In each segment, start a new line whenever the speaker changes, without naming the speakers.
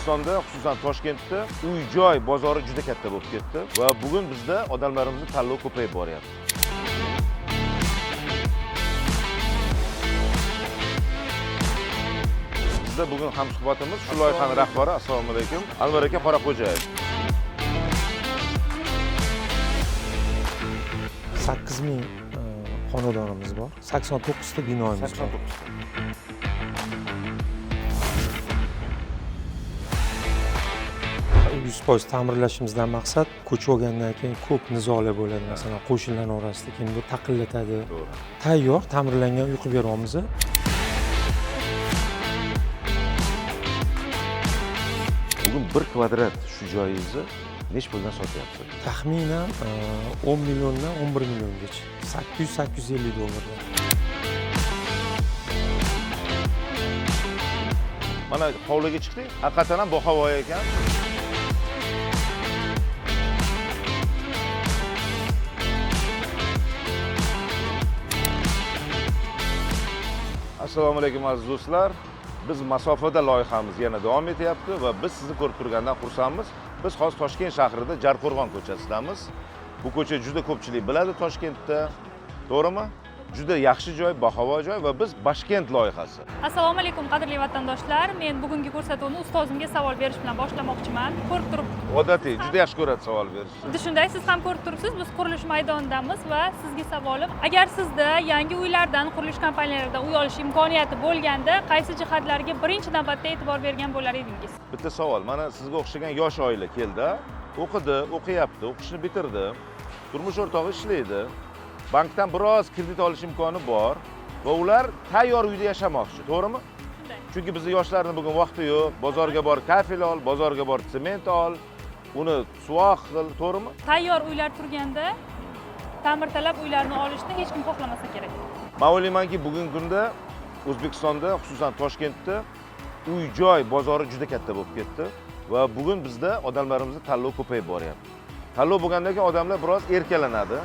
O'zbekistonda, xususan Toshkentda uy-joy bozori juda katta bo'lib ketdi va bugun bizda odamlarimizning tanlovi ko'payib boryapti. Bizda bugun hamsuhbatimiz shu loyihaning rahbari, assalomu alaykum, Anvar aka Qoraqo'jayev.
8000 xonadonimiz bor. 89 ta binomiz bor. 100% ta'mirlashimizdan maqsad ko'chib olgandan keyin ko'p nizolar bo'ladi. Masalan, qo'shnilar orasida keyin bu taqillatadi. Tayyor ta'mirlangan uy qilib beryapmiz.
Bugun 1 kvadrat shu joyingizni nech puldan sotyapsiz?
Taxminan 10 milliondan 11 milliongacha. 800-850 dollardan.
Mana hovliga chiqdik, haqiqatan ham boqavoy ekan. Assalomu alaykum aziz do'stlar. Biz masofada loyihamiz yana davom etyapti va biz sizni ko'rib turgandan xursandmiz. Biz hozir Toshkent shahrida Jarqo'rg'on ko'chasidamiz. Bu ko'cha juda ko'pchilik biladi Toshkentda. To'g'rimi? Juda yaxshi joy, bahavo joy va biz Bashkent loyihasi.
Assalomu alaykum qadrli vatandoshlar. Men bugungi ko'rsatuvni ustozimga savol berish bilan boshlamoqchiman. Ko'rib turib,
Odatiy juda yaxshi ko'radi savol berishni.
xuddi shunday siz ham ko'rib turibsiz. Biz qurilish maydonidamiz va sizga savolim, agar sizda yangi uylardan, qurilish kompaniyalaridan uy olish imkoniyati bo'lganda, qaysi jihatlarga birinchi navbatda e'tibor bergan bo'lar edingiz?
Bitta savol. Mana sizga o'xshagan yosh oila keldi, o'qidi, o'qiyapti, o'qishni bitirdi, turmush o'rtog'i ishlaydi. Bankdan biroz kredit olish imkoni bor va ular tayyor uyda yashamoqchi, to'g'rimi? Chunki bizning yoshlarning bugun vaqti yo'q. Bozorga bor kafel ol, bozorga bor sement ol, uni suvoq qil, to'g'rimi?
Tayyor uylar turganda ta'mirtalab uylarni olishni hech kim xohlamasa kerak.
Men o'ylaymanki, bugungi kunda O'zbekistonda, xususan Toshkentda uy-joy bozori juda katta bo'lib ketdi va bugun bizda odamlarimizning tanlovi ko'payib boryapti. Tanlov bo'lgandan keyin odamlar biroz erkalanadi.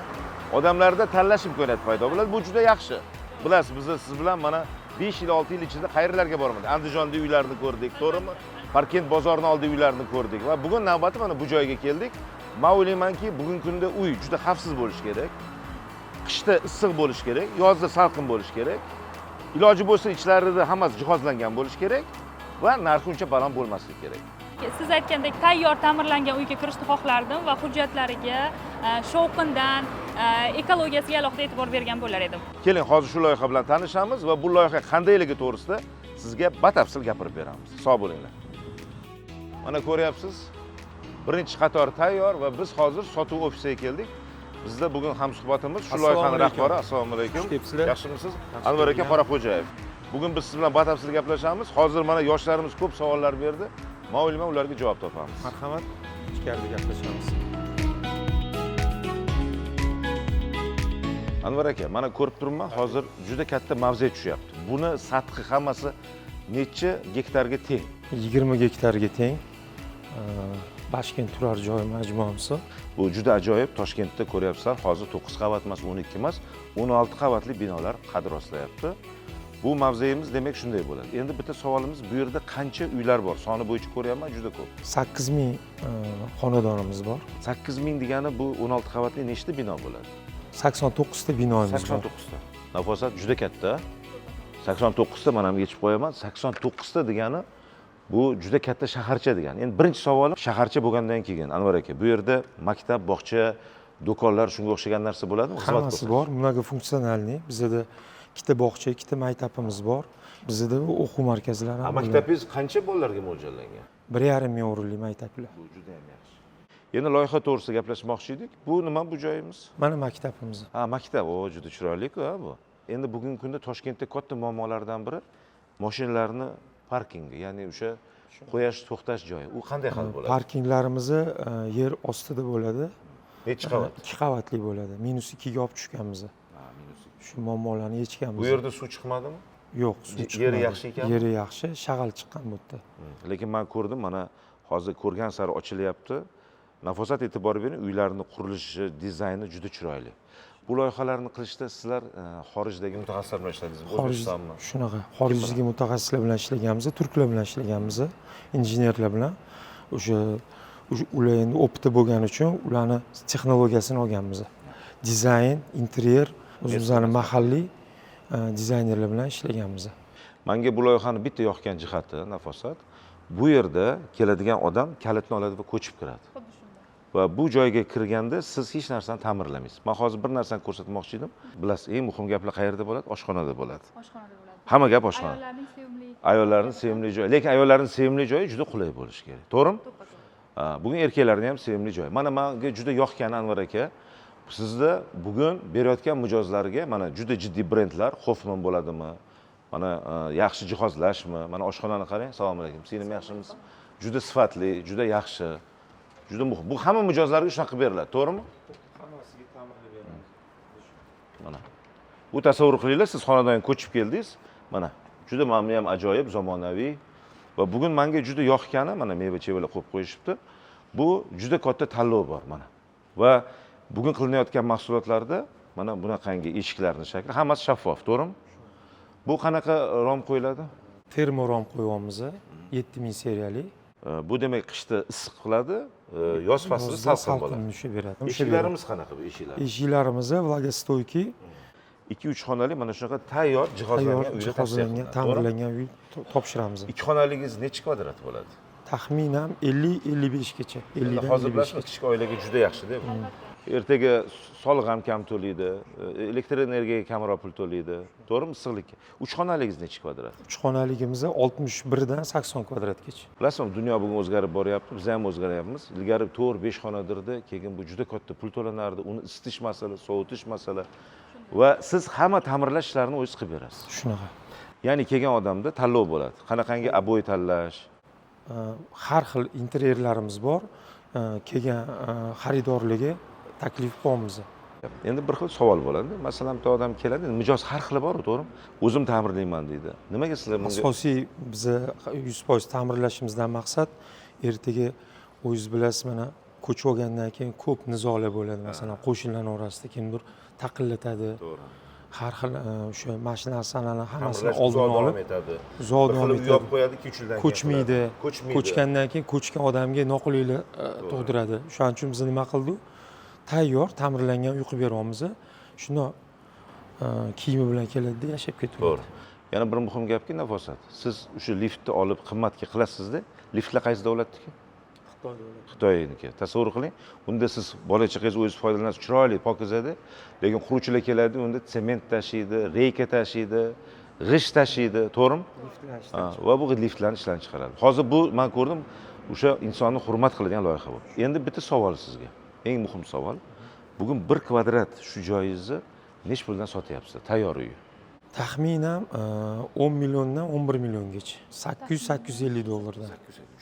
Odamlarda tanlash imkoniyati paydo bo'ladi. Bu juda yaxshi. Bilasiz, biz siz bilan mana 5 yil, 6 yil ichida qayerlarga bormadik. Andijonda uylarni ko'rdik, to'g'rimi? Parkent bozorining oldida uylarni ko'rdik va bugun navbati mana bu joyga keldik. Men o'ylaymanki, bugungi kunda uy juda xavfsiz bo'lishi kerak. Qishda issiq bo'lishi kerak, yozda salqin bo'lishi kerak. Iloji bo'lsa ichlarida hammasi jihozlangan bo'lishi kerak va narxi uncha baland bo'lmasligi kerak.
Siz aytgandek tayyor ta'mirlangan uyga kirishni xohlardim va hujjatlariga, shovqindan, ekologiyasiga alohida e'tibor bergan bo'lar edim.
Keling, hozir shu loyiha bilan tanishamiz va bu loyiha qandayligi to'g'risida sizga batafsil gapirib beramiz. Sog' bo'linglar. Mana ko'ryapsiz, birinchi qator tayyor va biz hozir sotuv ofisiga keldik. Bizda bugun hamsuhbatimiz shu loyihaning rahbari, assalomu alaykum. Yaxshimisiz? Anvar aka Qoraqo'jayev. Bugun biz siz bilan batafsil gaplashamiz. Hozir mana yoshlarimiz ko'p savollar berdi. Men o'ylayman, ularga javob topamiz.
Marhamat, ichkarida gaplashamiz.
Anvar aka, mana ko'rib turibman, hozir juda katta mavze tushyapti. Buni sathi hammasi necha gektarga teng?
20 gektarga teng. Bashkent turar joy majmuasi.
Bu juda ajoyib. Toshkentda ko'ryapsizlar, hozir 9 qavat emas, 12 emas, 16 qavatli binolar qad rostlayapti. Bu mavzeyimiz demak shunday bo'ladi. Endi bitta savolimiz, bu yerda qancha uylar bor? Soni bo'yicha ko'ryapman, juda ko'p.
8000 xonadonimiz bor.
8000 degani bu 16 qavatli nechta bino bo'ladi?
89 ta binomiz bor.
89 ta. Nafosat juda katta. 89 ta men ham yechib qo'yaman. 89 ta degani bu juda katta shaharcha degani. Endi birinchi savolim, shaharcha bo'lgandan keyin Anvar aka, bu yerda maktab, bog'cha, do'konlar, shunga o'xshagan narsa bo'ladimi?
Hammasi bor, mnogofunksionalniy. Bizda ikkita bog'cha, ikkita maktabimiz bor. Bizda o'quv markazlari ham bor.
Maktabingiz qancha bolalarga mo'ljallangan?
1,5 ming o'rinli maktablar.
Bu juda ham yaxshi. Endi loyiha to'g'risida gaplashmoqchi edik. Bu nima bu joyimiz?
Mana maktabimiz.
Ha, maktab. O, juda chiroyli-ku bu. Endi bugungi kunda Toshkentda katta muammolardan biri mashinalarni parkingi, ya'ni o'sha qo'yash, to'xtash joyi. U qanday hal bo'ladi?
Parkinglarimiz yer ostida bo'ladi.
Necha qavat?
2 qavatli bo'ladi. -2 ga olib tushganmiz.
Ha, -2.
Shu muammolarni yechganmiz.
Bu yerda suv chiqmadimi?
Yo'q, suv chiqmadi.
Yeri yaxshi ekan?
Yeri yaxshi, shag'al chiqqan bu yerda.
Lekin men ko'rdim, mana hozir ko'rgan sari ochilyapti. Nafosat e'tibor bering, uylarning qurilishi, dizayni juda chiroyli. Bu loyihalarni qilishda sizlar xorijdagi mutaxassislar bilan ishladingizmi? O'zbekistonmi?
Shunaqa xorijdagi mutaxassislar bilan ishlaganmiz, turklar bilan ishlaganmiz, injenerlar bilan. O'sha ular endi opiti bo'lgani uchun ularni texnologiyasini olganmiz. Dizayn, interyer, o'zimizning mahalliy dizaynerlar bilan ishlaganmiz.
Menga bu loyihani bitta yoqgan jihati Nafosat, bu yerda keladigan odam kalitni oladi va ko'chib kiradi.
Xuddi shunday.
Va bu joyga kirganda siz hech narsani ta'mirlamaysiz. Men hozir bir narsani ko'rsatmoqchi edim. Bilasiz, eng muhim gaplar qayerda bo'ladi? Oshxonada bo'ladi.
Oshxonada bo'ladi.
Hamma gap oshxona.
Ayollarning sevimli.
Ayollarning sevimli joyi. Lekin ayollarning sevimli joyi juda qulay bo'lishi kerak. To'g'rimi?
To'ppa-to'g'ri.
Bugun erkaklarning ham sevimli joyi. Mana menga juda yoqqani Anvar aka, sizda bugun berayotgan mijozlarga mana juda jiddiy brendlar, Hoffman bo'ladimi? Mana yaxshi jihozlashmi? Mana oshxonani qarang. Assalomu alaykum. Sizlar yaxshimisiz? Juda sifatli, juda yaxshi. Juda muhim. Bu hamma mijozlarga shunaqa beriladi, to'g'rimi?
Hammasiga ta'mirlab beramiz.
Mana. Bu tasavvur qilinglar, siz xonadan ko'chib keldingiz. Mana juda mana ham ajoyib, zamonaviy va bugun menga juda yoqqani mana meva-chevalar qo'yib qo'yishibdi. Bu juda katta tanlov bor mana. Va bugun qilinayotgan mahsulotlarda mana bunaqangi eshiklarning shakli hammasi shaffof, to'g'rimi? Bu qanaqa rom qo'yiladi?
Termorom qo'yamiz, 7000 seriyali.
Bu demak qishda issiq qiladi, yoz faslida salqin bo'ladi.
Salqin beradi.
Eshiklarimiz qanaqa bu eshiklar?
Eshiklarimiz vlagostoyki,
2-3 xonali mana shunaqa tayyor jihozlangan uyda
jihozlangan, ta'mirlangan uy topshiramiz.
2 xonaligingiz necha kvadrat bo'ladi?
Taxminan 50-55 gacha. 50 dan
Hozir
55
bilasizmi, kichik oilaga juda yaxshi-da. Ertaga soliq ham kam to'laydi, elektr energiyaga kamroq pul to'laydi. To'g'rimi, issiqlikka? 3 xonaligingiz necha kvadrat?
3 xonaligimiz 61 dan 80 kvadratgacha.
Bilasizmi, dunyo bugun o'zgarib boryapti, biz ham o'zgaryapmiz. Ilgari 4-5 xonadirdi, keyin bu juda katta pul to'lanardi, uni isitish masala, sovutish masala va siz hamma ta'mirlash ishlarini o'zingiz qilib berasiz.
Shunaqa.
Ya'ni kelgan odamda tanlov bo'ladi. Qanaqangi aboy tanlash,
Har xil interyerlarimiz bor. Kelgan xaridorlarga taklif qilamiz.
endi bir xil savol bo'ladi. Masalan, bitta odam keladi, mijoz har xili bor, to'g'rimi? O'zim ta'mirlayman deydi. Nimaga sizlar bunga
Asosiy bizni 100% ta'mirlashimizdan maqsad ertaga o'zingiz bilasiz, mana ko'chib olgandan keyin ko'p nizolar bo'ladi. Masalan, qo'shnilar orasida kimdir taqillatadi.
to'g'ri.
Har xil o'sha mashinalarni hammasini
Ta'mirlash
oldini
uzoq davom
olib,
etadi.
uzoq
Bir
davom
xil uyab
etadi.
qo'yadi, 2-3 yildan keyin
Ko'chmaydi.
Ko'chmaydi.
Ko'chgandan keyin ko'chgan odamga noqulaylik tug'diradi. Shuning uchun biz nima qildik? Tayyor ta'mirlangan uy qilib beryapmiz. Shuni kiyimi bilan keladida yashab ketaveradi.
To'g'ri. Yana bir muhim gapki, Nafosat. Siz o'sha liftni olib qimmatga qilasizda, liftlar qaysi davlatniki? Xitoyniki. Tasavvur qiling. Unda siz bola chaqangiz o'zingiz foydalanasiz, chiroyli, pokizada, lekin quruvchilar keladi, unda sement tashiydi, reyka tashiydi, g'isht tashiydi, to'g'rimi? Va bu liftlarni ishdan chiqaradi. Hozir bu men ko'rdim, o'sha insonni hurmat qiladigan loyiha bu. Endi bitta savol sizga. Eng muhim savol. Bugun 1 kvadrat shu joyingizni nech puldan sotyapsiz? Tayyor uy.
Taxminan 10 milliondan 11 milliongacha. 800-850 dollardan.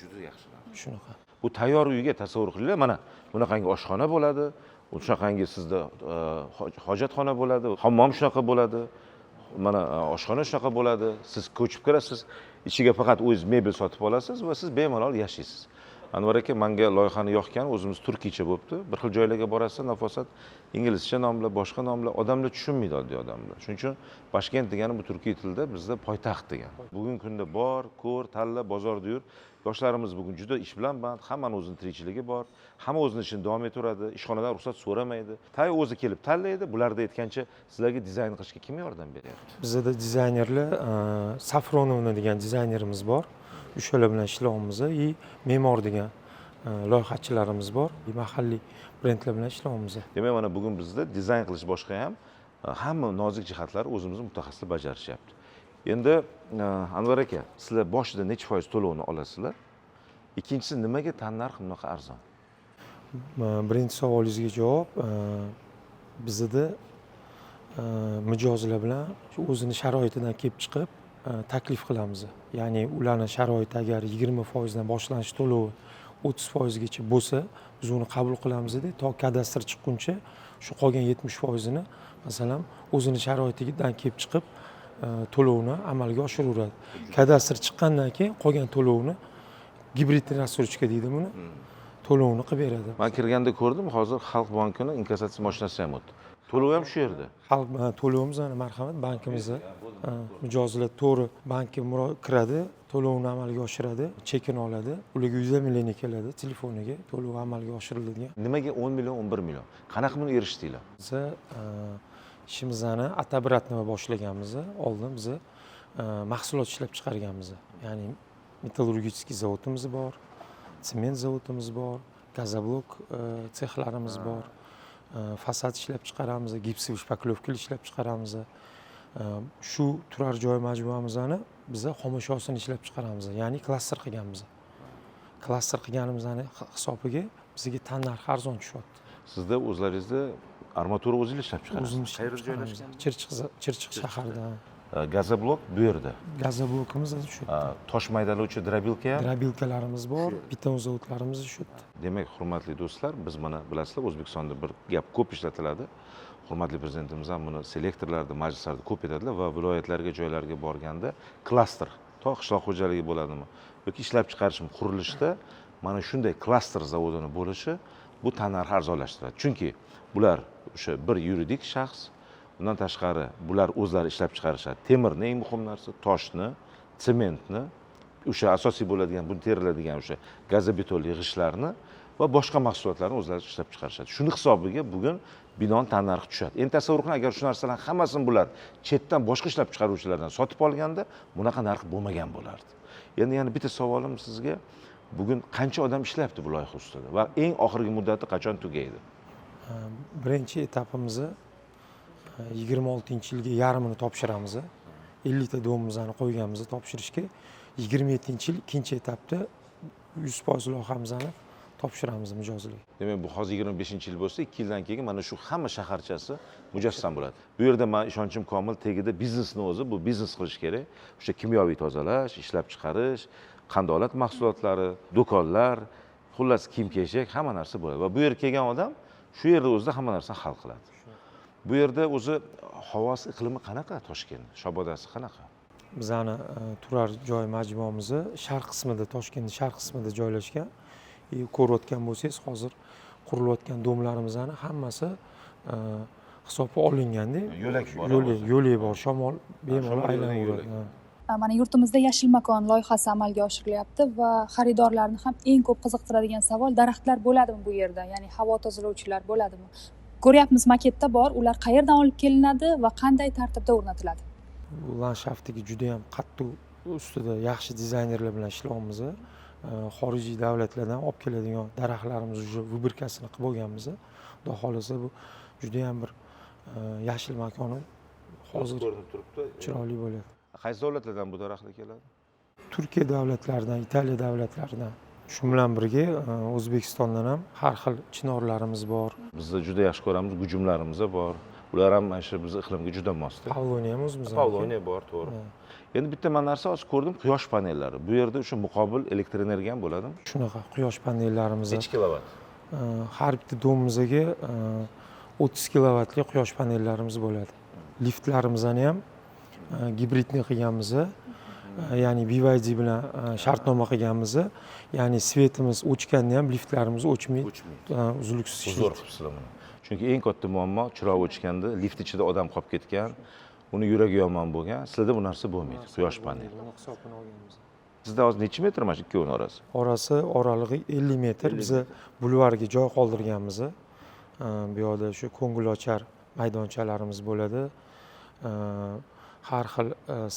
Juda yaxshi.
Shunaqa.
Bu tayyor uyga tasavvur qilinglar, mana bunaqangi oshxona bo'ladi, shunaqangi sizda hojatxona bo'ladi, hammom shunaqa bo'ladi. Mana oshxona shunaqa bo'ladi. Siz ko'chib kirasiz, ichiga faqat o'zingiz mebel sotib olasiz va siz bemalol yashaysiz. Anvar aka, menga loyihani yoqqan, o'zimiz turkiycha bo'libdi. Bir xil joylarga borasiz, Nafosat, inglizcha nomlar, boshqa nomlar, odamlar tushunmaydi, oddiy odamlar. Shuning uchun Toshkent degani bu turkiy tilda bizda poytaxt degan. Bugungi kunda bor, ko'r, tanla, bozorda yur. Yoshlarimiz bugun juda ish bilan band, hammaning o'zining tirikchiligi bor, hamma o'zining ishini davom ettiradi, ishxonadan ruxsat so'ramaydi. Tayyor o'zi kelib tanlaydi. Bularda aytgancha sizlarga dizayn qilishga kim yordam beryapti?
Bizda dizaynerlar Safronovna degan dizaynerimiz bor. O'shalar bilan ishlayapmiz. Me'mor degan loyihachilarimiz bor. Mahalliy brendlar bilan ishlayapmiz.
Demak, mana bugun bizda dizayn qilish boshqa ham hamma nozik jihatlari o'zimizning mutaxassislar bajarishyapti. Endi Anvar aka, sizlar boshida necha foiz to'lovni olasizlar? Ikkinchisi, nimaga tannarx bunaqa arzon?
Birinchi savolingizga javob, bizda mijozlar bilan o'zini sharoitidan kelib chiqib taklif qilamiz. Ya'ni ularning sharoiti agar 20% dan boshlanish to'lovi 30% gacha bo'lsa, biz uni qabul qilamiz-da, to kadastr chiqquncha shu qolgan 70% ni masalan o'zini sharoitidan kelib chiqib to'lovni amalga oshiraveradi. Kadastr chiqqandan keyin qolgan to'lovni gibrid rassrochka deydi buni. To'lovni qilib beradi.
Men kirganda ko'rdim, hozir Xalq bankining inkassatsiya mashinasi ham o'tdi. to'lov ham shu yerda.
Xalq to'lovimiz ana marhamat bankimizni mijozlar to'g'ri bankka kiradi, to'lovni amalga oshiradi, chekin oladi, ularga uyzamalarga keladi, telefoniga to'lov amalga oshiriladigan.
Nimaga 10 million, 11 million? Qanaqa buni erishdinglar?
Biz ishimizni otabratni boshlaganmiz. Oldin biz mahsulot ishlab chiqarganmiz. Ya'ni metallurgiskiy zavodimiz bor, sement zavodimiz bor, gazoblok sexlarimiz bor. Fasad ishlab chiqaramiz, gipsiy shpaklovka ishlab chiqaramiz. Shu turar joy majmuamizni biz xomashyosini ishlab chiqaramiz, ya'ni klaster qilganmiz. Klaster qilganimizni hisobiga bizga tan narxi arzon tushyapti.
Sizda o'zlaringizni armatura o'zingiz ishlab chiqarasiz.
O'zimiz qayerda joylashgan? Chirchiq shahrida.
Gazoblok bu yerda.
Gazoblokimiz shu.
Tosh maydalovchi drobilka ham.
Drobilkalarimiz bor, beton zavodlarimiz shu.
Demak, hurmatli do'stlar, biz mana bilasizlar, O'zbekistonda bir gap ko'p ishlatiladi. Hurmatli prezidentimiz ham buni selektorlarda, majlislarda ko'p aytadilar va viloyatlarga, joylarga borganda klaster, to qishloq xo'jaligi bo'ladimi yoki ishlab chiqarishmi, qurilishda mana shunday klaster zavodini bo'lishi bu tannarxni arzonlashtiradi. Chunki bular o'sha bir yuridik shaxs, undan tashqari bular o'zlari ishlab chiqarishadi. Temirni eng muhim narsa, toshni, sementni, o'sha asosiy bo'ladigan, bu teriladigan o'sha gazobeton yig'ishlarni va boshqa mahsulotlarni o'zlari ishlab chiqarishadi. Shuni hisobiga bugun binon tannarxi tushadi. Endi tasavvur qiling, agar shu narsalarning hammasini bular chetdan boshqa ishlab chiqaruvchilardan sotib olganda, bunaqa narx bo'lmagan bo'lardi. Endi yana bitta savolim sizga, bugun qancha odam ishlayapti bu loyiha ustida va eng oxirgi muddati qachon tugaydi?
Birinchi etapimizni 26-yilga yarmini topshiramiz. 50 ta domimizni qo'yganmiz topshirishga. 27-yil ikkinchi etapda 100% loyihamizni topshiramiz mijozlarga.
Demak, bu hozir 25-yil bo'lsa, 2 yildan keyin mana shu hamma shaharchasi mujassam bo'ladi. Bu yerda men ishonchim komil, tegida biznesni o'zi, bu biznes qilish kerak. O'sha kimyoviy tozalash, ishlab chiqarish, qandolat mahsulotlari, do'konlar, xullas kiyim-kechak, hamma narsa bo'ladi. Va bu yerga kelgan odam shu yerda o'zida hamma narsani hal qiladi. Bu yerda o'zi havosi, iqlimi qanaqa Toshkent? Shobodasi qanaqa?
Bizani turar joy majmuamiz sharq qismida, Toshkentning sharq qismida joylashgan. Ko'rayotgan bo'lsangiz, hozir qurilayotgan domlarimizning hammasi hisobga olinganda, yo'lak bor, shamol bemalol aylanadi.
Mana yurtimizda yashil makon loyihasi amalga oshirilyapti va xaridorlarni ham eng ko'p qiziqtiradigan savol, daraxtlar bo'ladimi bu yerda? Ya'ni havo tozalovchilar bo'ladimi? Ko'ryapmiz, maketda bor, ular qayerdan olib kelinadi va qanday tartibda o'rnatiladi?
Bu landshaftdagi juda ham qattiq ustida yaxshi dizaynerlar bilan ishlayapmiz. Xorijiy davlatlardan olib keladigan daraxtlarimiz уже vыборкасini qilib bo'lganmiz. Xudo xolasa bu juda ham bir yashil makoni hozir
ko'rinib turibdi.
Chiroyli bo'ladi.
Qaysi davlatlardan bu daraxtlar keladi?
Turkiya davlatlaridan, Italiya davlatlaridan. Shu bilan birga O'zbekistondan ham har xil chinorlarimiz bor.
Bizda juda yaxshi ko'ramiz, gujumlarimiz bor. Ular ham mana shu biz iqlimga juda mosda.
Pavloniya ham o'zimizda.
Pavloniya bor, to'g'ri. Endi bitta men narsa hozir ko'rdim, quyosh panellari. Bu yerda o'sha muqobil elektr energiya ham bo'ladimi?
Shunaqa quyosh panellarimiz.
Necha kilovat?
Har bitta domimizga 30 kilovatli quyosh panellarimiz bo'ladi. Liftlarimizni ham gibridni qilganmiz. Ya'ni BYD bilan shartnoma qilganmiz. Ya'ni svetimiz o'chganda ham liftlarimiz o'chmaydi. Uzluksiz
Zo'r qilibsizlar buni. Chunki eng katta muammo chiroq o'chganda, lift ichida odam qolib ketgan, uni yuragi yomon bo'lgan. Sizlarda bu narsa bo'lmaydi, quyosh paneli.
Hisobini olganmiz.
Sizda hozir necha metr mana shu ikkovining orasi?
Oralig'i 50 metr. Biz bulvarga joy qoldirganmiz. Bu yerda shu ko'ngilochar maydonchalarimiz bo'ladi. Har xil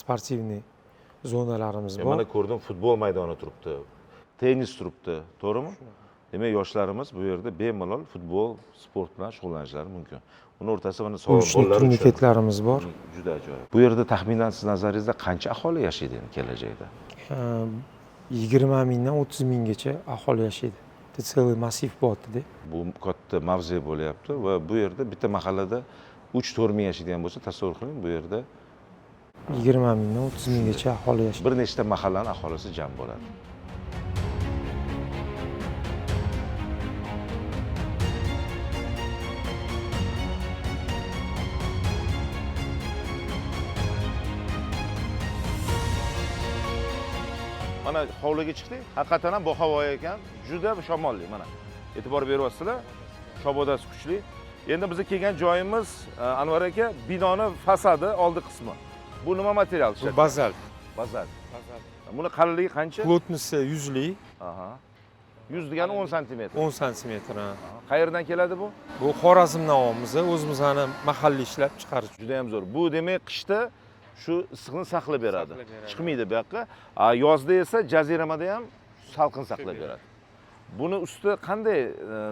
sportivniy zonalarimiz bor.
Mana ko'rdim, futbol maydoni turibdi, tennis turibdi, to'g'rimi? Demak, yoshlarimiz bu yerda bemalol futbol, sport bilan shug'ullanishlari mumkin. Uni o'rtasida mana sovg'a bolalar uchun
turniketlarimiz bor.
Juda ajoyib. Bu yerda taxminan siz nazaringizda qancha aholi yashaydi endi kelajakda?
20 mingdan 30 minggacha aholi yashaydi. Целый massiv bo'lyapti-da.
Bu katta mavze bo'lyapti va bu yerda bitta mahallada 3-4 ming yashaydigan bo'lsa, tasavvur qiling, bu yerda
20 mingdan 30 minggacha aholi yashaydi.
bir nechta mahallaning aholisi jam bo'ladi. Mana hovliga chiqdik, haqiqatan ham bu havo ekan, juda shamolli mana. E'tibor beryapsizlar, shabodasi kuchli. Endi biza kelgan joyimiz Anvar aka binoni fasadi oldi qismi. Bu nima material
Bu
ishlatgan?
bazalt.
Bazalt. Buni qalinligi qancha?
Plotnisi 100 lik,
Aha. 100 degani 10 sm.
10 cm.
Qayerdan keladi bu?
Bu Xorazmdan olamiz, o'zimizni mahalliy ishlab chiqarish.
Juda ham zo'r. Bu demak qishda shu issiqni saqlab beradi.
Saqlab beradi.
Chiqmaydi bu yoqqa. Yozda esa jaziramada ham salqin saqlab beradi. Buni usti qanday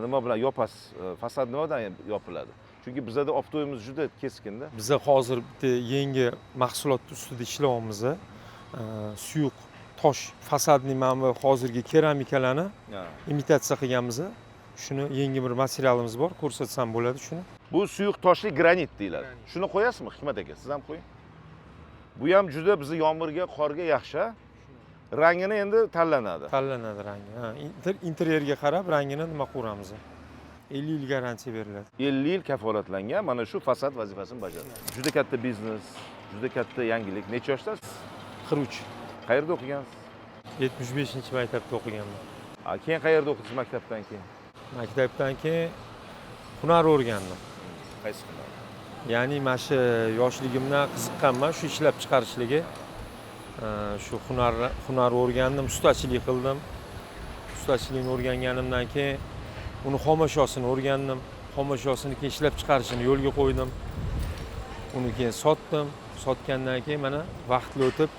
nima bilan yopasiz? Fasad nimadan yopiladi? Chunki bizada optoyimiz juda keskinda.
Biza hozir bitta yangi mahsulot ustida ishlayapmiz. Suyuq tosh fasadning mana bu hozirgi keramikalarni imitatsiya qilganmiz. Shuni yangi bir materialimiz bor, ko'rsatsam bo'ladi shuni.
Bu suyuq toshli granit deyiladi. Shuni qo'yasizmi Hikmat aka? Siz ham qo'ying. Bu ham juda bizni yomg'irga, qorga yaxshi. Rangini endi tanlanadi.
Tanlanadi rangi. Interyerga qarab rangini nima qilamiz. 50 yil garantiya beriladi.
50 yil kafolatlangan mana shu fasad vazifasini bajaradi. Juda katta biznes, juda katta yangilik. Necha yoshdasiz?
43.
Qayerda o'qigansiz?
75-maktabda o'qiganman.
Keyin qayerda o'qidingiz maktabdan keyin?
Maktabdan keyin hunar o'rgandim.
Qaysi hunar?
Ya'ni mana shu yoshligimdan qiziqqanman shu ishlab chiqarishligiga. Shu hunar o'rgandim, ustachilik qildim. Ustachilikni o'rganganimdan keyin uni xomashyosini o'rgandim. Xomashyosini keyin ishlab chiqarishini yo'lga qo'ydim. Uni keyin sotdim. Sotgandan keyin mana vaqtli o'tib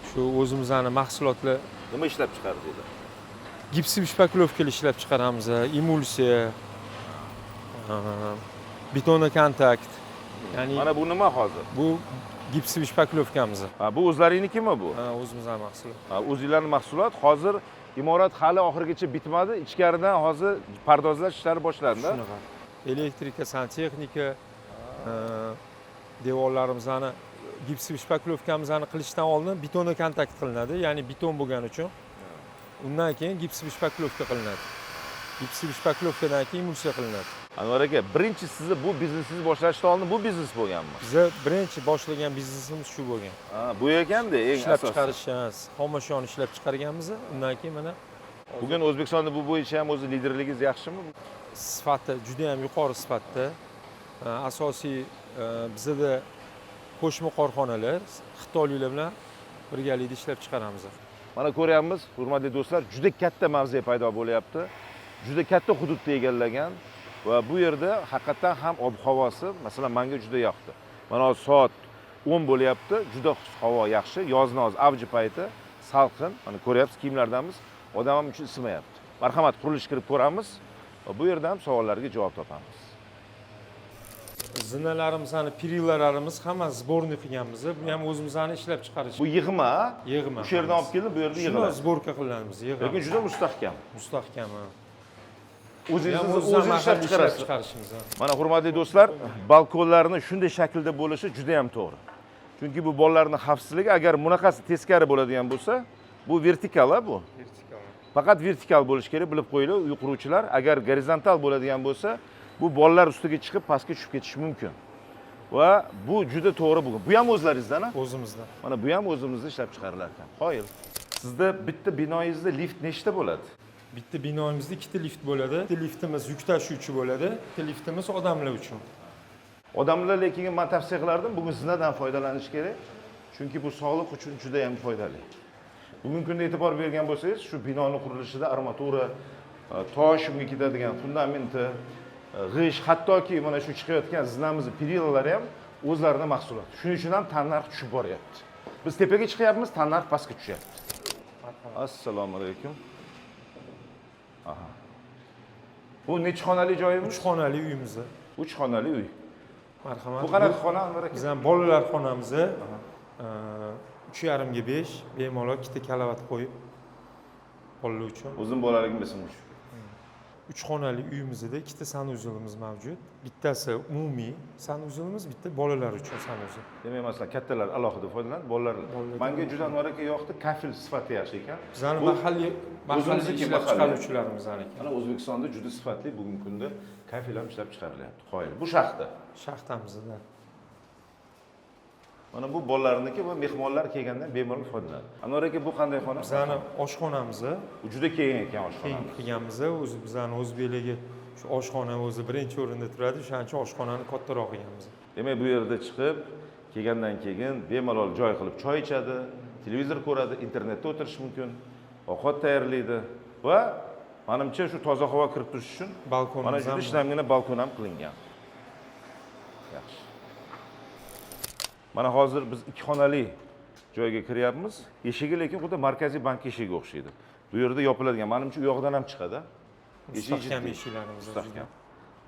shu o'zimizning mahsulotlar
Nima ishlab chiqardingiz?
gipsiy shpaklovkalar ishlab chiqaramiz, emulsiya, betonokontakt. Ya'ni
Mana bu nima hozir?
bu gipsiy shpaklovkamiz.
Bu o'zlaringnikimi bu?
O'zimizning mahsulot.
O'zingizlarning mahsulot. Hozir imorat hali oxirigacha bitmadi. Ichkaridan hozir pardozlash ishlari boshlandi.
Shunaqa. Elektrika, santexnika, devorlarimizni gipsiy shpaklovkamizni qilishdan oldin betonokontakt qilinadi, ya'ni beton bo'lgani uchun. Undan keyin gipsiy shpaklovka qilinadi. Gipsiy shpaklovkadan keyin emulsiya qilinadi.
Anvar aka, birinchi sizni bu biznesingizni boshlashdan oldin bu biznes bo'lganmi?
Biza birinchi boshlagan biznesimiz shu bo'lgan.
Bu ekanda eng
Ishlab
asosiy.
chiqarish, xomashyoni ishlab chiqarganmiz. Undan keyin mana
Bugun O'zbekistonda bu bo'yicha ham o'zi liderligingiz yaxshimi?
sifati juda ham yuqori sifatda. Asosiy bizada qo'shma korxonalar xitoyliklar bilan birgalikda ishlab chiqaramiz.
Mana ko'ryapmiz, hurmatli do'stlar, juda katta mavze paydo bo'lyapti. Juda katta hududni egallagan va bu yerda haqiqatan ham ob-havosi, masalan, menga juda yoqdi. Mana hozir soat 10 bo'lyapti, juda havo yaxshi, yozni hozir avji payti, salqin. Mana ko'ryapsiz, kiyimlardamiz, odam ham uchun isimayapti. Marhamat, qurilish kirib ko'ramiz va bu yerda ham savollarga javob topamiz.
Zinalarimizni, pirillalarimiz hamma sborniy qilganmiz. Bu ham o'zimizning ishlab chiqarish.
Bu yig'ma,
Yig'ma.
O'sha yerdan olib kelib, bu yerda
Shuni
yig'iladi.
sborka qilamiz,
Lekin
yig'amiz.
juda mustahkam.
Mustahkam.
O'zingiz ishlab chiqarasiz.
chiqarishimiz.
Mana hurmatli do'stlar, balkonlarni shunday shaklda bo'lishi juda ham to'g'ri. Chunki bu bolalarning xavfsizligi agar bunaqasi teskari bo'ladigan bo'lsa, bu vertikal bu.
Vertikal.
Faqat vertikal bo'lishi kerak, bilib qo'yinglar, uy quruvchilar. Agar gorizontal bo'ladigan bo'lsa, bu bolalar ustiga chiqib pastga tushib ketishi mumkin. Va bu juda to'g'ri bo'lgan. Bu ham o'zlaringizdan-a?
O'zimizdan.
Mana bu ham o'zimizda ishlab chiqarilar ekan. Qoyil. Sizda bitta binoyingizda lift nechta bo'ladi?
Bitta binomizda ikkita lift bo'ladi. Bitta liftimiz yuk tashuvchi bo'ladi, bitta liftimiz odamlar uchun.
Odamlar lekin men tavsiya qilardim, bugun zinadan foydalanish kerak. Chunki bu sog'liq uchun juda ham foydali. Bugungi kunda e'tibor bergan bo'lsangiz, shu binoni qurilishida armatura, tosh, unga ketadigan fundamenti, g'ish, hattoki mana shu chiqayotgan zinamizning perillalari ham o'zlarining mahsuloti. Shuning uchun ham tannarx tushib boryapti. Biz tepaga chiqyapmiz, tannarx pastga tushyapti. Assalomu alaykum. Aha. Bu necha xonali joyimiz?
3 xonali uyimiz.
3 xonali uy.
Marhamat.
Bu qanaqa xona, Anvar aka?
Bizning bolalar xonamiz 3,5 ga 5 bemalol ikkita kalavat qo'yib bolalar uchun.
O'zim bolaligim esimda shu.
3 xonali uyimizda ikkita sanuzlimiz mavjud. Bittasi umumiy sanuzlimiz, bitta bolalar uchun sanuzl.
Demak, masalan, kattalar alohida foydalanadi, bolalar. Menga juda Anvar aka yoqdi, kafil sifati yaxshi ekan.
Bizning mahalliy
o'zimizniki
ishlab
mahalliy.
chiqaruvchilarimiz ekan.
Mana O'zbekistonda juda sifatli bugungi kunda kafil ham ishlab chiqarilyapti. Qoyil. Bu shaxta.
Shaxtamizda.
Mana bu bolalarniki va mehmonlar kelganda bemalol foydalanadi. Anvar aka, bu qanday xona?
Bizning oshxonamiz
Bu juda keng ekan oshxona.
keng qilganmiz. O'zi bizning o'zbeklarga shu oshxona o'zi birinchi o'rinda turadi, o'shaning uchun oshxonani kattaroq qilganmiz.
Demak, bu yerda chiqib, kelgandan keyin bemalol joy qilib choy ichadi, televizor ko'radi, internetda o'tirish mumkin, ovqat tayyorlaydi va menimcha shu toza havo kirib turish uchun
Balkonimiz
mana
ham
juda
bor.
ishlamgina balkon ham qilingan. Yaxshi. Mana hozir biz ikki xonali joyga kiryapmiz. Eshigi lekin xuddi markaziy bank eshigiga o'xshaydi. Bu yerda yopiladigan, menimcha u yoqdan ham chiqadi.
Mustahkam eshiklarimiz bor.
Mustahkam.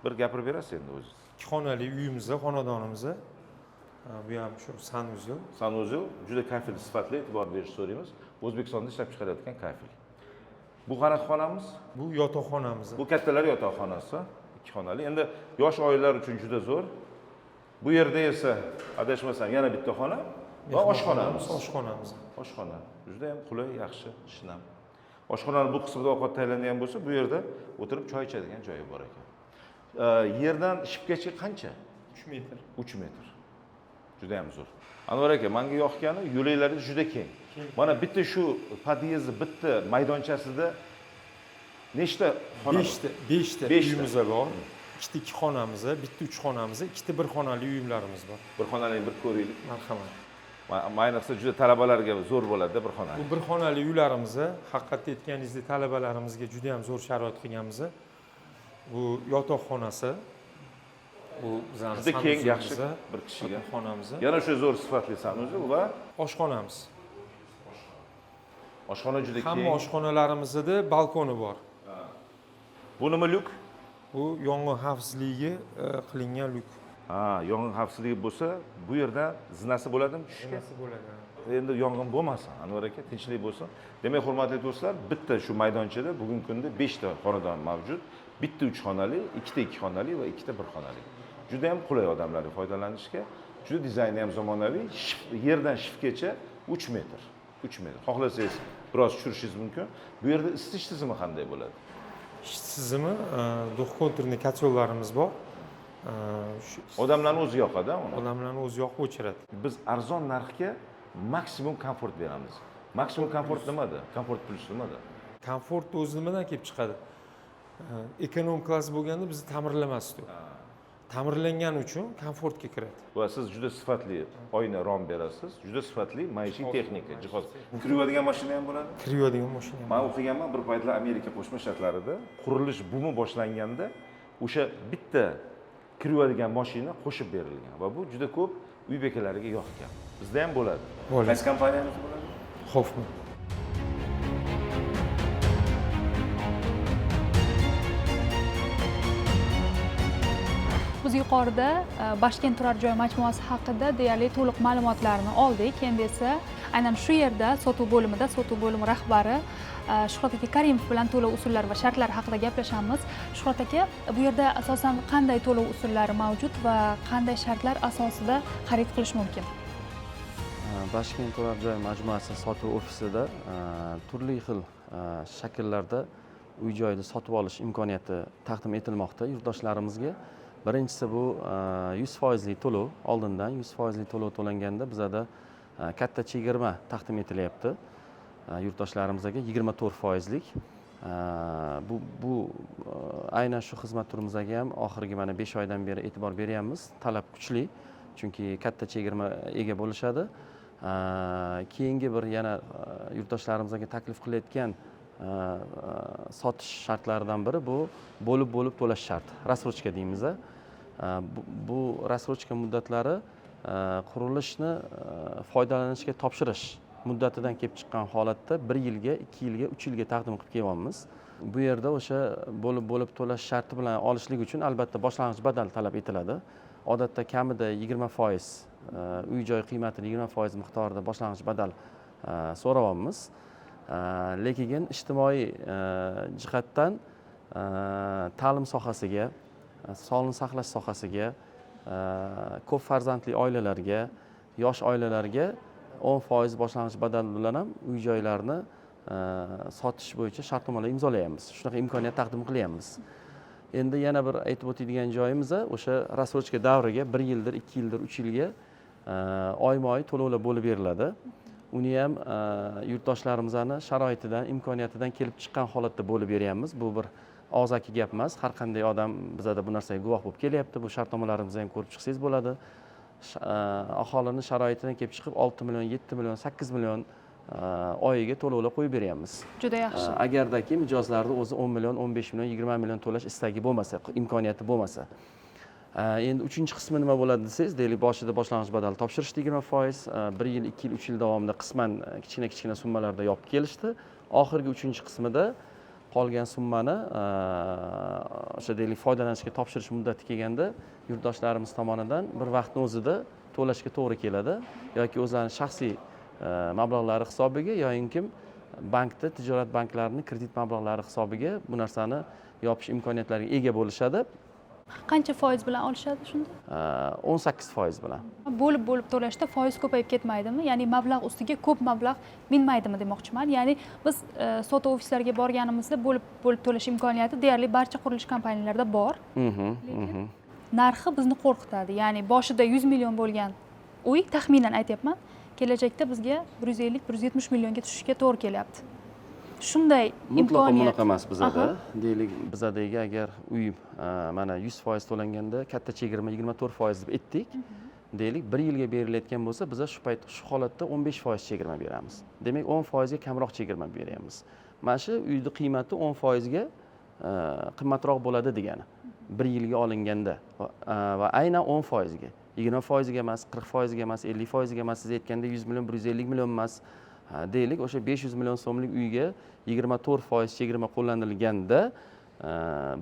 Bir gapirib berasiz endi o'zingiz.
Ikki xonali uyimizda, xonadonimizda bu ham shu sanuzel.
Sanuzel juda kafil sifatli, e'tibor berish so'raymiz. O'zbekistonda ishlab chiqarayotgan kafil. Bu qanaqa xonamiz?
Bu yotoqxonamiz.
Bu kattalar yotoqxonasi, ikki xonali. Endi yosh oilalar uchun juda zo'r. Bu yerda esa adashmasam yana bitta xona va oshxonamiz.
Oshxonamiz.
Oshxona. Juda ham qulay, yaxshi, shinam. Oshxonaning bu qismida ovqat tayyorlangan bo'lsa, bu yerda o'tirib choy ichadigan joyi bor ekan. Yerdan shifgacha qancha?
3 metr.
3 metr. Juda ham zo'r. Anvar aka, menga yoqqani yo'laklaringiz juda keng. Mana bitta shu podyezdni bitta maydonchasida nechta xona?
5 ta uyimiz bor. Ikkita ikki xonamiz, bitta 3 xonamiz, ikkita bir xonali uylarimiz bor.
Bir xonali bir ko'raylik.
Marhamat.
Ayniqsa juda talabalarga zo'r bo'ladi bir xonali.
Bu bir xonali uylarimizni haqiqatda aytganingizdek talabalarimizga juda ham zo'r sharoit qilganmiz. Bu yotoqxonasi. Bu bizning
juda keng, yaxshi bir kishiga.
Xonamiz.
Yana shu zo'r sifatli sanuzel va
oshxonamiz.
Oshxona juda keng.
Hamma oshxonalarimizda balkoni bor.
Bu nima lyuk?
Bu yong'in xavfsizligi qilingan lyuk.
Yong'in xavfsizligi bo'lsa, bu yerda zinasi bo'ladimi tushishga?
Zinasi bo'ladi.
Endi yong'in bo'lmasin, Anvar aka, tinchlik bo'lsin. Demak, hurmatli do'stlar, bitta shu maydonchada bugungi kunda 5 ta xonadon mavjud. Bitta 3 xonali, ikkita 2 xonali va ikkita 1 xonali. Juda ham qulay odamlarga foydalanishga. Juda dizayni ham zamonaviy. Yerdan shiftgacha 3 metr. 3 metr. Xohlasangiz biroz tushirishingiz mumkin. Bu yerda isitish tizimi qanday bo'ladi?
Isitish tizimi duxkonturniy kotellarimiz bor.
Odamlarning o'zi yoqadi uni.
Odamlarning o'zi yoqib o'chiradi.
Biz arzon narxga maksimum komfort beramiz. Maksimum komfort nimada? Komfort plus nimada?
Komfort o'zi nimadan kelib chiqadi? Ekonom klass bo'lganda bizni ta'mirlamasdi. Ta'mirlangani uchun komfortga kiradi.
Va siz juda sifatli oyna rom berasiz. Juda sifatli maishiy texnika, jihoz. Kiradigan mashina ham bo'ladi?
Kiradigan mashina.
Men o'qiganman bir paytlar Amerika Qo'shma Shtatlarida qurilish bumi boshlanganda o'sha bitta kiradigan mashina qo'shib berilgan va bu juda ko'p uy bekalariga yoqqan. Bizda ham bo'ladi. Qaysi kompaniyamiz bo'ladi?
Hoffman.
Biz yuqorida Bashkent turar joy majmuasi haqida deyarli to'liq ma'lumotlarni oldik. Endi esa aynan shu yerda sotuv bo'limida sotuv bo'limi rahbari Shuhrat aka Karimov bilan to'lov usullari va shartlari haqida gaplashamiz. Shuhrat aka, bu yerda asosan qanday to'lov usullari mavjud va qanday shartlar asosida xarid qilish mumkin?
Bashkent turar joy majmuasi sotuv ofisida turli xil shakllarda uy joyni sotib olish imkoniyati taqdim etilmoqda yurtdoshlarimizga. Birinchisi bu 100% to'lov, oldindan 100% to'lov to'langanda bizada katta chegirma taqdim etilyapti. Yurtdoshlarimizga 24%lik. Bu aynan shu xizmat turimizga ham oxirgi mana 5 oydan beri e'tibor beryapmiz. Talab kuchli, chunki katta chegirma ega bo'lishadi. Keyingi bir yana yurtdoshlarimizga taklif qilayotgan sotish shartlaridan biri bu bo'lib to'lash sharti. Рассрочка deymiz. Bu рассрочка muddatlari qurilishni foydalanishga topshirish muddatidan kelib chiqqan holatda 1 yilga, 2 yilga, 3 yilga taqdim qilib kelyapmiz. Bu yerda o'sha bo'lib to'lash sharti bilan olishlik uchun albatta boshlang'ich badal talab etiladi. Odatda kamida 20%, uy joy qiymatining 20% miqdorida boshlang'ich badal so'rayapmiz. Lekin ijtimoiy jihatdan ta'lim sohasiga, sog'liqni saqlash sohasiga, ko'p farzandli oilalarga, yosh oilalarga 10% boshlang'ich badal bilan ham uy joylarni sotish bo'yicha shartnomalar imzolayapmiz. Shunaqa imkoniyat taqdim qilyapmiz. Endi yana bir aytib o'tadigan joyimiz o'sha рассрочка davriga 1 yildir, 2 yildir, 3 yilga oyma-oy to'lovlar bo'lib beriladi. uni ham yurtdoshlarimizni sharoitidan, imkoniyatidan kelib chiqqan holatda bo'lib beryapmiz. Bu bir og'zaki gap emas. Har qanday odam bizada bu narsaga guvoh bo'lib kelyapti. Bu shartnomalarimizni ham ko'rib chiqsangiz bo'ladi. Aholini sharoitidan kelib chiqib 6 million, 7 million, 8 million oyiga to'lovlar qo'yib beryapmiz.
Juda yaxshi.
Agardaki mijozlarni o'zi 10 million, 15 million, 20 million to'lash istagi bo'lmasa, imkoniyati bo'lmasa. Endi uchinchi qismi nima bo'ladi desangiz, deylik boshida boshlang'ich badal topshirishdi 20%, 1 yil, 2 yil, 3 yil davomida qisman kichkina summalarda yopib kelishdi. Oxirgi uchinchi qismida qolgan summani o'sha deylik foydalanishga topshirish muddati kelganda yurtdoshlarimiz tomonidan bir vaqtni o'zida to'lashga to'g'ri keladi yoki o'zlarining shaxsiy mablag'lari hisobiga yoki bankda tijorat banklarining kredit mablag'lari hisobiga bu narsani yopish imkoniyatlariga ega bo'lishadi.
Qancha foiz bilan olishadi shunda?
18% bilan.
Bo'lib to'lashda foiz ko'payib ketmaydimi? Ya'ni mablag' ustiga ko'p mablag' minmaydimi demoqchiman. Ya'ni biz sotuv ofislariga borganimizda bo'lib to'lash imkoniyati deyarli barcha qurilish kompaniyalarida bor. Lekin narxi bizni qo'rqitadi. Ya'ni boshida 100 million bo'lgan uy, taxminan aytyapman, kelajakda bizga 150-170 millionga tushishga to'g'ri kelyapti. Shunday
mutlaqo
imkoniyat.
bunaqa emas bizada. Deylik bizadagi agar uy mana 100% to'langanda katta chegirma 24% deb aytdik. Deylik 1 yilga berilayotgan bo'lsa, biz shu holatda 15% chegirma beramiz. Demak 10% ga kamroq chegirma beryapmiz. Mana shu uyning qiymati 10% ga qimmatroq bo'ladi degani. 1 yilga olinganda va aynan 10% ga, 20% ga emas, 40% ga emas, 50% ga emas, siz aytganda 100 million, 150 million emas. Deylik o'sha 500 million so'mlik uyga 24% chegirma qo'llanilganda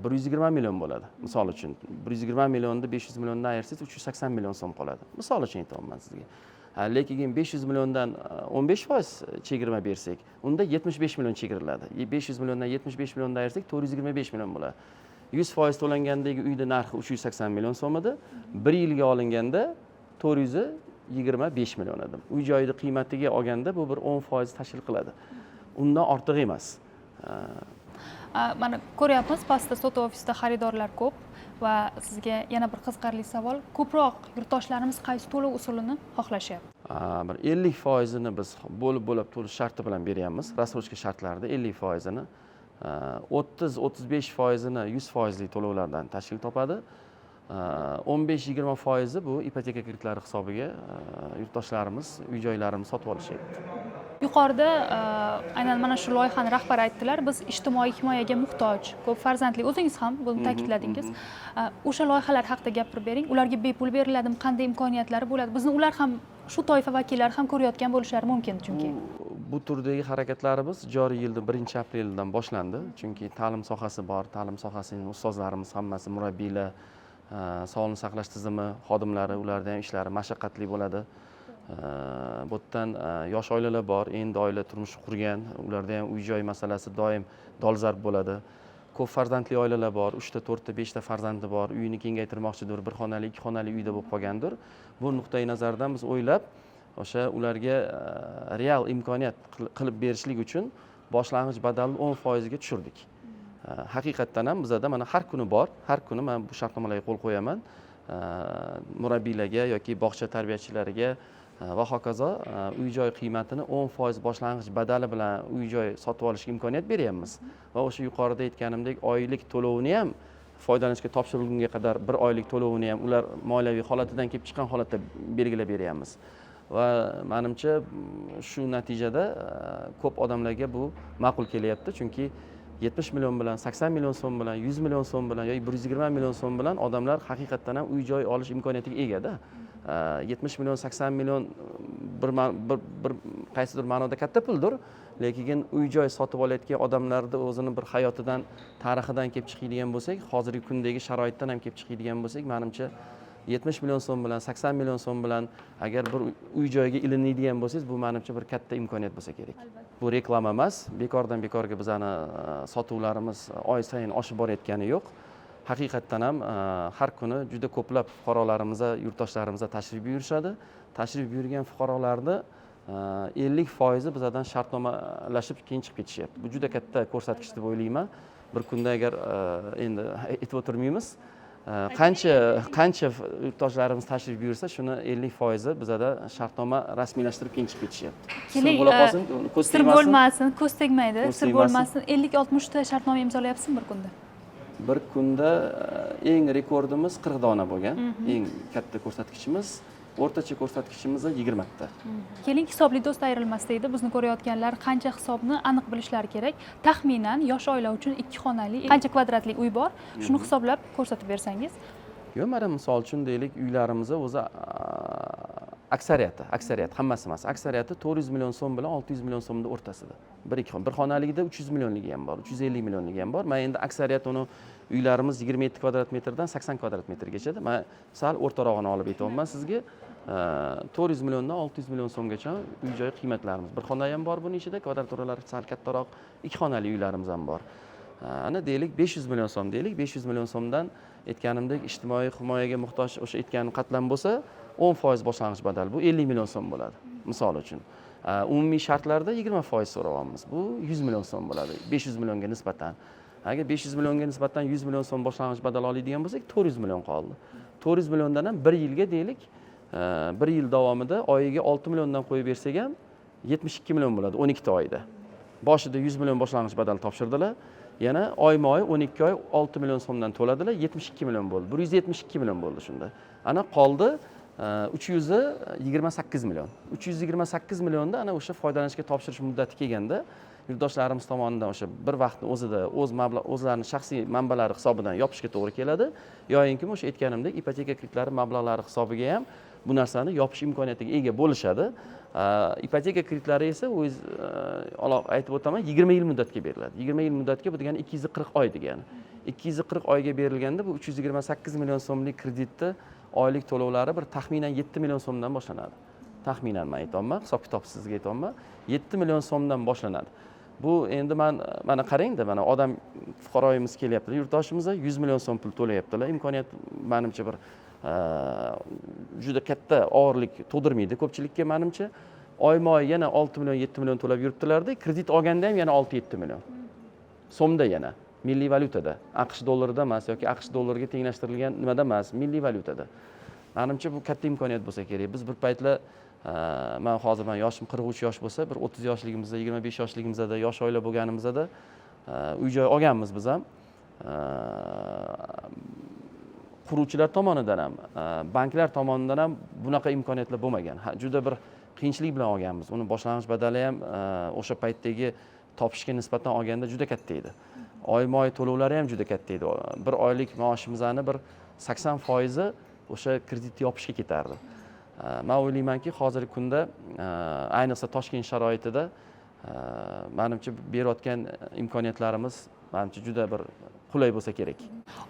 120 million bo'ladi. Misol uchun 120 millionni 500 milliondan ayirsangiz 380 million so'm qoladi. Misol uchun aytaman sizga. Lekin 500 milliondan 15% chegirma bersak, unda 75 million chegiriladi. 500 milliondan 75 milliondan ayirsak 425 million bo'ladi. 100% to'langandagi uyda narxi 380 million so'm edi. 1 yilga olinganda 425 million edi. Uy joyida qiymatiga olganda bu bir 10% tashkil qiladi. Undan ortiq emas.
Mana ko'ryapmiz, pastda sotuv ofisida xaridorlar ko'p va sizga yana bir qiziqarli savol, ko'proq yurtdoshlarimiz qaysi to'lov usulini xohlashyapti?
Bir 50%ni biz bo'lib to'lish sharti bilan beryapmiz. Rassrochka shartlarida 50%ni 30-35%ni 100% to'lovlardan tashkil topadi. 15-20% bu ipoteka kreditlari hisobiga yurtdoshlarimiz uy joylarini sotib olishyapti.
Yuqorida aynan mana shu loyihani rahbari aytdilar, biz ijtimoiy himoyaga muhtoj, ko'p farzandli, o'zingiz ham buni ta'kidladingiz. O'sha loyihalar haqida gapirib bering. Ularga bepul beriladimi, qanday imkoniyatlari bo'ladi? Bizni ular ham shu toifa vakillari ham ko'rayotgan bo'lishlari mumkin chunki.
Bu turdagi harakatlarimiz joriy yilda 1-apreldan boshlandi. Chunki ta'lim sohasi bor, ta'lim sohasining ustozlarimiz hammasi murabbiylar, sog'liqni saqlash tizimi xodimlari, ularning ham ishlari mashaqqatli bo'ladi. Bu yerdan yosh oilalar bor, endi oila turmush qurgan, ularda ham uy joy masalasi doim dolzarb bo'ladi. Ko'p farzandli oilalar bor, 3 ta, 4 ta, 5 ta farzandi bor, uyini kengaytirmoqchidir, bir xonali, 2 xonali uyda bo'lib qolgandir. Bu nuqtai nazardan biz o'ylab, o'sha ularga real imkoniyat qilib berishlik uchun boshlang'ich badalni 10% ga tushirdik. Haqiqatdan ham bizada mana har kuni bor, har kuni men bu shartnomalarga qo'l qo'yaman. Murabbiylarga yoki bog'cha tarbiyachilariga va hokazo uy joy qiymatini 10% boshlang'ich badali bilan uy joy sotib olishga imkoniyat beryapmiz. Va o'sha yuqorida aytganimdek oylik to'lovini ham foydalanishga topshirilgunga qadar bir oylik to'lovini ham ular moliyaviy holatidan kelib chiqqan holatda belgilab beryapmiz. Va menimcha shu natijada ko'p odamlarga bu ma'qul kelyapti, chunki 70 million bilan, 80 million so'm bilan, 100 million so'm bilan yoki 120 million so'm bilan odamlar haqiqatdan ham uy joy olish imkoniyatiga egada. 70 million, 80 million bir qaysidir ma'noda katta puldir, lekin uy joy sotib olayotgan odamlarni o'zini bir hayotidan, tarixidan kelib chiqadigan bo'lsak, hozirgi kundagi sharoitdan ham kelib chiqadigan bo'lsak, menimcha 70 million so'm bilan, 80 million so'm bilan agar bir uy joyga ilinadigan bo'lsangiz, bu menimcha bir katta imkoniyat bo'lsa kerak. Bu reklama emas, bekordan bekorga bizani sotuvlarimiz oy sayin oshib borayotgani yo'q. Haqiqatdan ham har kuni juda ko'plab fuqarolarimiz, yurtdoshlarimiz tashrif buyurishadi. Tashrif buyurgan fuqarolarni 50% bizdan shartnomalashib keyin chiqib ketishyapti. Bu juda katta ko'rsatkich deb o'ylayman. Bir kunda agar endi aytib o'tirmaymiz, qancha yurtdoshlarimiz tashrif buyursa shuni 50% bizada shartnoma rasmiylashtirib keyin chiqib ketishyapti.
Keling,
Sir bo'la qolsin, ko'z
sir
tegmasin.
bo'lmasin, ko'z tegmaydi,
Ko'z
sir
tegmasin.
bo'lmasin. 50-60 ta shartnoma imzolayapsizmi bir kunda?
Bir kunda eng rekordimiz 40 dona bo'lgan. Eng katta ko'rsatkichimiz, o'rtacha ko'rsatkichimiz 20 ta.
Keling, hisobli do'st ayrilmas deydi. Bizni ko'rayotganlar qancha hisobni aniq bilishlari kerak. Taxminan yosh oila uchun 2 xonali qancha kvadratli uy bor? Shuni hisoblab ko'rsatib bersangiz.
Yo'q, mana misol uchun deylik, uylarimiz o'zi aksariyati hammasi emas, aksariyati 400 million so'm bilan 600 million so'mning o'rtasida. Bir xonaligida 300 millionligi ham bor, 350 millionligi ham bor. Men endi aksariyat uni uylarimiz 27 kvadrat metrdan 80 kvadrat metrgacha. Men sal o'rtarog'ini olib aytyapman sizga. 400 milliondan 600 million so'mgacha uy-joy qiymatlarimiz. Bir xona ham bor buning ichida, kvadraturalari sal kattaroq, 2 xonali uylarimiz ham bor. Ana deylik 500 million so'm deylik, 500 million so'mdan aytganimdek ijtimoiy himoyaga muhtoj o'sha aytganim qatlam bo'lsa 10% boshlang'ich badal bu 50 million so'm bo'ladi misol uchun. Umumiy shartlarda 20% so'rayapmiz. Bu 100 million so'm bo'ladi 500 millionga nisbatan. Agar 500 millionga nisbatan 100 million so'm boshlang'ich badal oladigan bo'lsak 400 million qoldi. 400 milliondan ham 1 yilga deylik, 1 yil davomida oyiga 6 milliondan qo'yib bersak ham 72 million bo'ladi 12 ta oyda. Boshida 100 million boshlang'ich badal topshirdilar. Yana oyma-oy 12 oy 6 million so'mdan to'ladilar, 72 million bo'ldi. 172 million bo'ldi shunda. Ana qoldi 328 million. 328 millionda ana o'sha foydalanishga topshirish muddati kelganda yurtdoshlarimiz tomonidan o'sha bir vaqtni o'zida o'zlarining shaxsiy manbalari hisobidan yopishga to'g'ri keladi. Yo'inki o'sha aytganimdek ipoteka kreditlari mablag'lari hisobiga ham bu narsani yopish imkoniyatiga ega bo'lishadi. Ipoteka kreditlari esa o'z aytib o'taman 20 yil muddatga beriladi. 20 yil muddatga bu degani 240 oy degani. 240 oyga berilganda bu 328 million so'mlik kreditni oylik to'lovlari bir taxminan 7 million so'mdan boshlanadi. Taxminan men aytayapman, hisob kitob sizga aytayapman, 7 million so'mdan boshlanadi. Bu endi mana qarangda, mana odam fuqaroyimiz kelyapti, yurtdoshimiz 100 million so'm pul to'layaptilar. Imkoniyat menimcha bir juda katta og'irlik tug'dirmaydi ko'pchilikka menimcha. Oyma-oy yana 6 million 7 million to'lab yuribdilarda, kredit olganda ham yana 6-7 million so'mda yana milliy valyutada, AQSh dollarida emas yoki AQSh dollariga tenglashtirilgan nimada emas, milliy valyutada. Menimcha bu katta imkoniyat bo'lsa kerak. Biz bir paytlar men hozir yoshim 43 yosh bo'lsa, bir 30 yoshligimizda, 25 yoshligimizda yosh oila bo'lganimizda uy-joy olganmiz biz ham. Quruvchilar tomonidan ham, banklar tomonidan ham bunaqa imkoniyatlar bo'lmagan. Juda bir qiyinchilik bilan olganmiz. Uni boshlang'ich badali ham o'sha paytdagi topishga nisbatan olganda juda katta edi. Oyma-oy to'lovlari ham juda katta edi. Bir oylik maoshimizni bir 80% o'sha kreditni yopishga ketardi. Men o'ylaymanki, hozirgi kunda ayniqsa Toshkent sharoitida menimcha berayotgan imkoniyatlarimiz menimcha juda bir qulay bo'lsa kerak.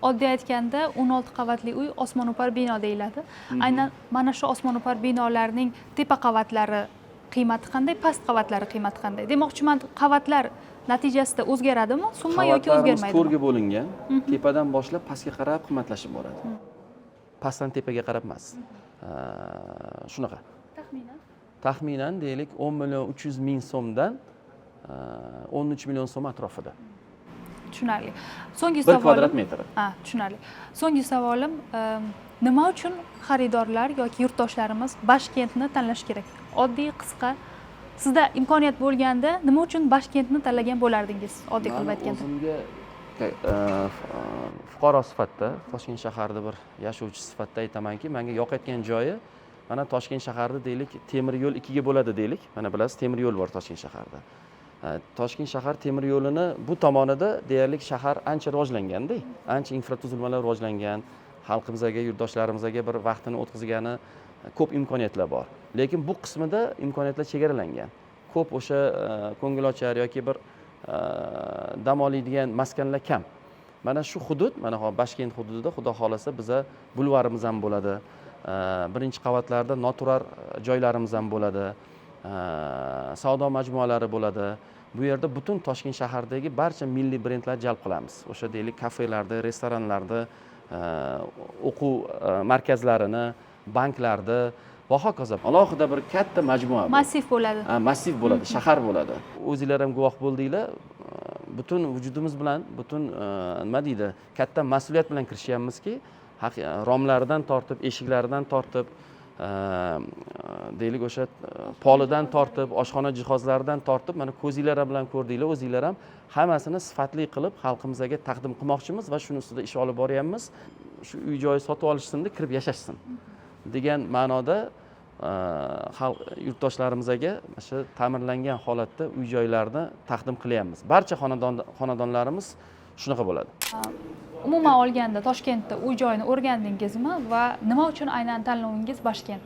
Oddiy aytganda 16 qavatli uy osmono'par bino deyiladi. Aynan mana shu osmono'par binolarning tepa qavatlari qiymati qanday, past qavatlari qiymati qanday? Demoqchiman, qavatlar natijasida o'zgaradimi, summa yoki o'zgarmaydimi?
To'rga bo'lingan, tepadan boshlab pastga qarab qimmatlashib boradi. Pastdan tepaga qarab emas. Shunaqa. Taxminan deylik 10 million 300 ming so'mdan 13 million so'm atrofida.
Tushunarli. So'nggi
1
savolim.
kvadrat metr.
Tushunarli. So'nggi savolim, nima uchun xaridorlar yoki yurtdoshlarimiz Bashkentni tanlash kerak? Oddiy, qisqa. Sizda imkoniyat bo'lganda nima uchun Bashkentni tanlagan bo'lardingiz? Oddiy qilib aytganda.
O'zimga fuqaro sifatida, Toshkent shaharida bir yashovchi sifatida aytamanki, menga yoqayotgan joyi mana Toshkent shaharida deylik, temir yo'l 2 ga bo'ladi deylik. Mana bilasiz, temir yo'l bor Toshkent shaharida. Toshkent shahar temir yo'lini bu tomonida deyarli shahar ancha rivojlanganda, ancha infratuzilmalar rivojlangan, xalqimizga, yurtdoshlarimizga bir vaqtini o'tkazgani ko'p imkoniyatlar bor. Lekin bu qismida imkoniyatlar chegaralangan. Ko'p o'sha ko'ngilochar yoki bir dam oladigan maskanlar kam. Mana shu hudud, mana Bashkent hududida xudo xolasa biza bulvarimiz ham bo'ladi. Birinchi qavatlarda noturar joylarimiz ham bo'ladi. Savdo majmualari bo'ladi. Bu yerda butun Toshkent shahardagi barcha milliy brendlar jalb qilamiz. O'sha deylik kafelarni, restoranlarni, o'quv markazlarini, banklarni va hokazo. Alohida bir katta majmua.
Massiv bo'ladi.
Massiv bo'ladi, shahar bo'ladi. O'zinglar ham guvoh bo'ldinglar. butun vujudimiz bilan, butun nima deydi, katta mas'uliyat bilan kirishyapmizki, romlaridan tortib, eshiklaridan tortib, deylik o'sha polidan tortib, oshxona jihozlaridan tortib, mana ko'zinglar bilan ko'rdinglar, o'zinglar ham hammasini sifatli qilib xalqimizga taqdim qilmoqchimiz va shuni ustida ish olib boryapmiz. Shu uy joy sotib olishsinda kirib yashashsin degan ma'noda yurtdoshlarimizga shu ta'mirlangan holatda uy joylarni taqdim qilyapmiz. Barcha xonadonlarimiz shunaqa bo'ladi.
Umuman olganda Toshkentda uy joyini o'rgandingizmi va nima uchun aynan tanlovingiz Bashkent?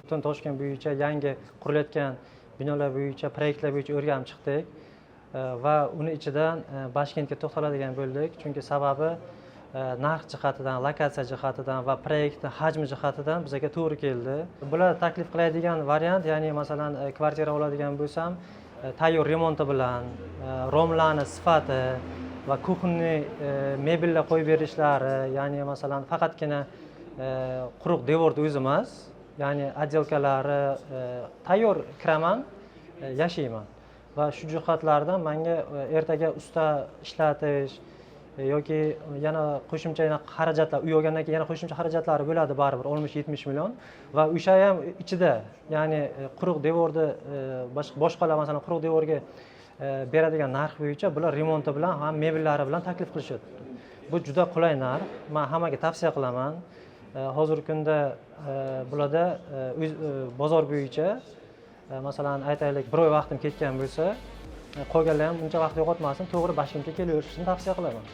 Butun Toshkent bo'yicha yangi qurilayotgan binolar bo'yicha, proyektlar bo'yicha o'rganib chiqdik va uni ichidan Bashkentga to'xtaladigan bo'ldik. Chunki sababi narx jihatidan, lokatsiya jihatidan va proyektni hajmi jihatidan bizga to'g'ri keldi. Bular taklif qiladigan variant, ya'ni masalan kvartira oladigan bo'lsam, tayyor remonti bilan, romlarni sifati va kuxonniy mebellar qo'yib berishlari, ya'ni masalan faqatgina quruq devorni o'zi emas, ya'ni отделкалari tayyor kiraman, yashayman va shu jihatlardan menga ertaga usta ishlatish yoki yana qo'shimcha xarajatlar, uy olgandan keyin yana qo'shimcha xarajatlari bo'ladi baribir 60-70 million va o'sha ham ichida, ya'ni quruq devorni boshqalar masalan quruq devorga beradigan narx bo'yicha bular remonti bilan ham mebellari bilan taklif qilishadi. Bu juda qulay narx. Men hammaga tavsiya qilaman. Hozirgi kunda bularda bozor bo'yicha masalan aytaylik bir oy vaqtim ketgan bo'lsa, qolganlar ham buncha vaqt yo'qotmasin, to'g'ri Bashkentga kelaverishni tavsiya qilaman.